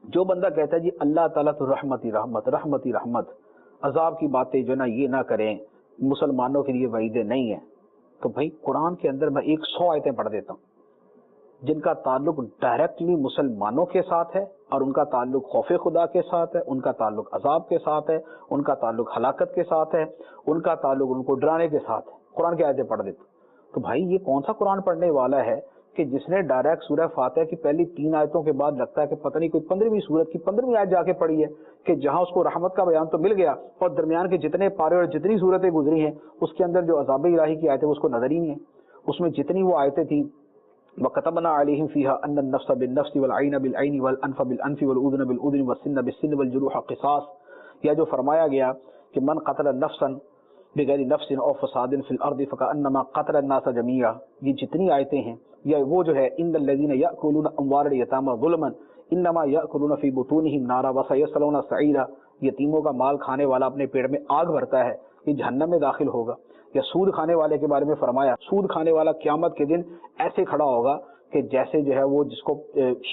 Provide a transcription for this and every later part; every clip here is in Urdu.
جو بندہ کہتا ہے جی اللہ تعالیٰ تو رحمتی رحمت رحمتی رحمت، عذاب کی باتیں جو نا یہ نہ کریں، مسلمانوں کے لیے وعیدیں نہیں ہیں، تو بھائی قرآن کے اندر میں 100 آیتیں پڑھ دیتا ہوں جن کا تعلق ڈائریکٹلی مسلمانوں کے ساتھ ہے، اور ان کا تعلق خوف خدا کے ساتھ ہے، ان کا تعلق عذاب کے ساتھ ہے، ان کا تعلق ہلاکت کے ساتھ ہے، ان کا تعلق ان کو ڈرانے کے ساتھ ہے، قرآن کی آیتیں پڑھ دیتا ہوں۔ تو بھائی یہ کون سا قرآن پڑھنے والا ہے کہ جس نے ڈائریکٹ سورہ فاتحہ کی پہلی 3 آیتوں کے بعد لگتا ہے کہ پتہ نہیں کوئی 15ویں سورت کی 15ویں آیت جا کے پڑھی ہے، کہ جہاں اس کو رحمت کا بیان تو مل گیا اور درمیان کے جتنے پارے اور جتنی صورتیں گزری ہیں اس کے اندر جو عذاب الہی کی آیتیں اس کو نظر ہی نہیں ہیں۔ اس میں جتنی وہ آیتیں تھیں وَكَتَبْنَا عَلَيْهِمْ فِيهَا أَنَّ النَّفْسَ بِالنَّفْسِ وَالْعَيْنَ بِالْعَيْنِ وَالْأَنْفَ بِالْأَنْفِ وَالْأُذُنَ بِالْأُذُنِ وَالسِّنَّ بِالسِّنِّ وَالْجُرُوحَ قِصَاص، یا جو فرمایا گیا کہ من قتل نفسا بغیر نفس او فساد فی الارض فکأنما قتل الناس جميعا، یہ جتنی آیتیں ہیں، یا وہ جو ہے ان الذین یأکلون اموال الیتامی ظلما انما یأکلون فی بطونہم نارا وسیصلون سعیرا، یتیموں کا مال کھانے والا اپنے پیٹ میں آگ بھرتا ہے، یہ جہنم میں داخل ہوگا۔ یا سود کھانے والے کے بارے میں فرمایا سود کھانے والا قیامت کے دن ایسے کھڑا ہوگا کہ جیسے جو ہے وہ جس کو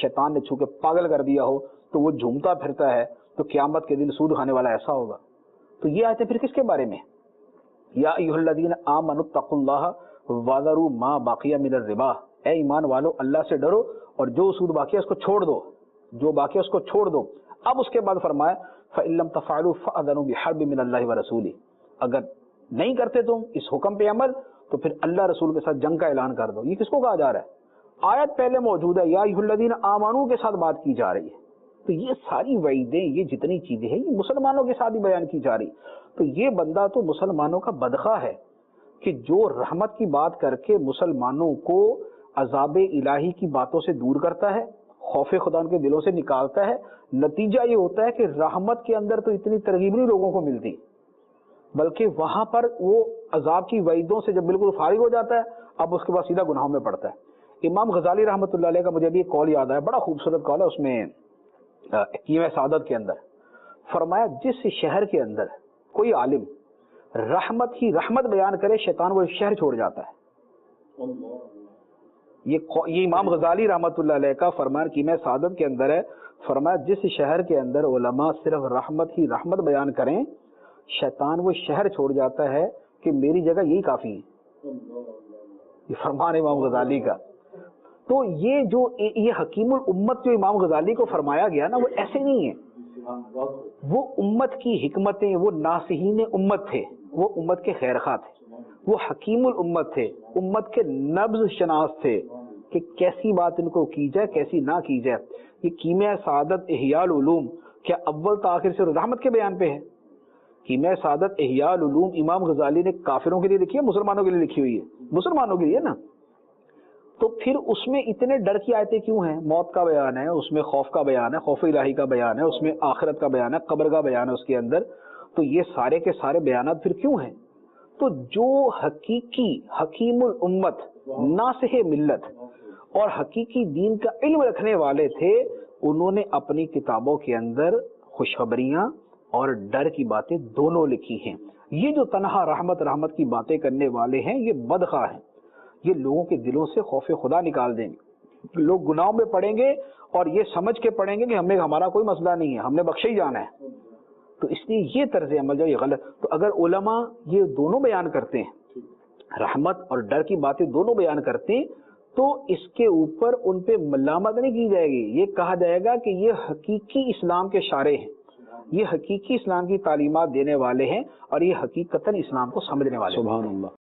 شیطان نے چھو کے پاگل کر دیا ہو تو وہ جھومتا پھرتا ہے، تو قیامت کے دن سود کھانے والا ایسا ہوگا۔ تو یہ آیتیں پھر کس کے بارے میں؟ یا ایھا الذین آمنوا اتقوا اللہ وذروا ما بقی من الربا، اے ایمان والو اللہ سے ڈرو اور جو سود باقی ہے اس کو چھوڑ دو، جو باقی ہے اس کو چھوڑ دو۔ اب اس کے بعد فرمایا فإن لم تفعلوا فأذنوا بحرب من اللہ ورسولہ، اگر نہیں کرتے تم اس حکم پہ عمل تو پھر اللہ رسول کے ساتھ جنگ کا اعلان کر دو۔ یہ کس کو کہا جا رہا ہے؟ آیت پہلے موجود ہے، یا ایھا الذین آمنوا کے ساتھ بات کی جا رہی ہے، تو یہ ساری وعیدیں، یہ جتنی چیزیں ہیں یہ مسلمانوں کے ساتھ ہی بیان کی جا رہی۔ تو یہ بندہ تو مسلمانوں کا بدخواہ ہے کہ جو رحمت کی بات کر کے مسلمانوں کو عذاب الہی کی باتوں سے دور کرتا ہے، خوف خدا ان کے دلوں سے نکالتا ہے، نتیجہ یہ ہوتا ہے کہ رحمت کے اندر تو اتنی ترغیب نہیں لوگوں کو ملتی، بلکہ وہاں پر وہ عذاب کی وعیدوں سے جب بالکل فارغ ہو جاتا ہے اب اس کے بعد سیدھا گناہوں میں پڑتا ہے۔ امام غزالی رحمۃ اللہ علیہ کا مجھے بھی ایک قول یاد آیا، بڑا خوبصورت قول ہے، اس میں حکیم سعادت کے اندر فرمایا جس شہر کے اندر کوئی عالم رحمت ہی رحمت بیان کرے شیطان وہ شہر چھوڑ جاتا ہے۔ یہ امام غزالی رحمۃ اللہ علیہ کا فرمان حکیم سعادت کے اندر ہے، فرمایا جس شہر کے اندر علماء صرف رحمت ہی رحمت بیان کریں شیطان وہ شہر چھوڑ جاتا ہے کہ میری جگہ یہی کافی ہے، یہ فرمان امام غزالی کا۔ تو یہ جو یہ حکیم الامت جو امام غزالی کو فرمایا گیا نا وہ ایسے نہیں ہے، وہ امت کی حکمتیں، وہ ناصحین امت تھے، وہ امت کے خیر خواہ تھے، وہ حکیم الامت تھے، امت کے نبض شناس تھے کہ کیسی بات ان کو کی جائے کیسی نہ کی جائے۔ یہ کیمیہ سعادت احیاء العلوم کیا اول تا آخر سے رحمت کے بیان پہ ہے؟ کیمیہ سعادت احیاء العلوم امام غزالی نے کافروں کے لیے لکھی ہے مسلمانوں کے لیے لکھی ہوئی ہے؟ مسلمانوں کے لیے نا۔ تو پھر اس میں اتنے ڈر کی آیتیں کیوں ہیں؟ موت کا بیان ہے اس میں، خوف کا بیان ہے، خوف الہی کا بیان ہے اس میں، آخرت کا بیان ہے، قبر کا بیان ہے اس کے اندر، تو یہ سارے کے سارے بیانات پھر کیوں ہیں؟ تو جو حقیقی حکیم الامت ناصح ملت اور حقیقی دین کا علم رکھنے والے تھے انہوں نے اپنی کتابوں کے اندر خوشخبریاں اور ڈر کی باتیں دونوں لکھی ہیں۔ یہ جو تنہا رحمت کی باتیں کرنے والے ہیں یہ بدخواہ ہیں، یہ لوگوں کے دلوں سے خوف خدا نکال دیں گے، لوگ گناہوں میں پڑیں گے اور یہ سمجھ کے پڑیں گے کہ ہمارا کوئی مسئلہ نہیں ہے، ہم نے بخشے ہی جانا ہے۔ تو اس لیے یہ طرز عمل جو یہ غلط، تو اگر علماء یہ دونوں بیان کرتے ہیں، رحمت اور ڈر کی باتیں دونوں بیان کرتے ہیں، تو اس کے اوپر ان پہ ملامت نہیں کی جائے گی، یہ کہا جائے گا کہ یہ حقیقی اسلام کے شارع ہیں، یہ حقیقی اسلام کی تعلیمات دینے والے ہیں اور یہ حقیقتاً اسلام کو سمجھنے والے ہیں۔ سبحان اللہ۔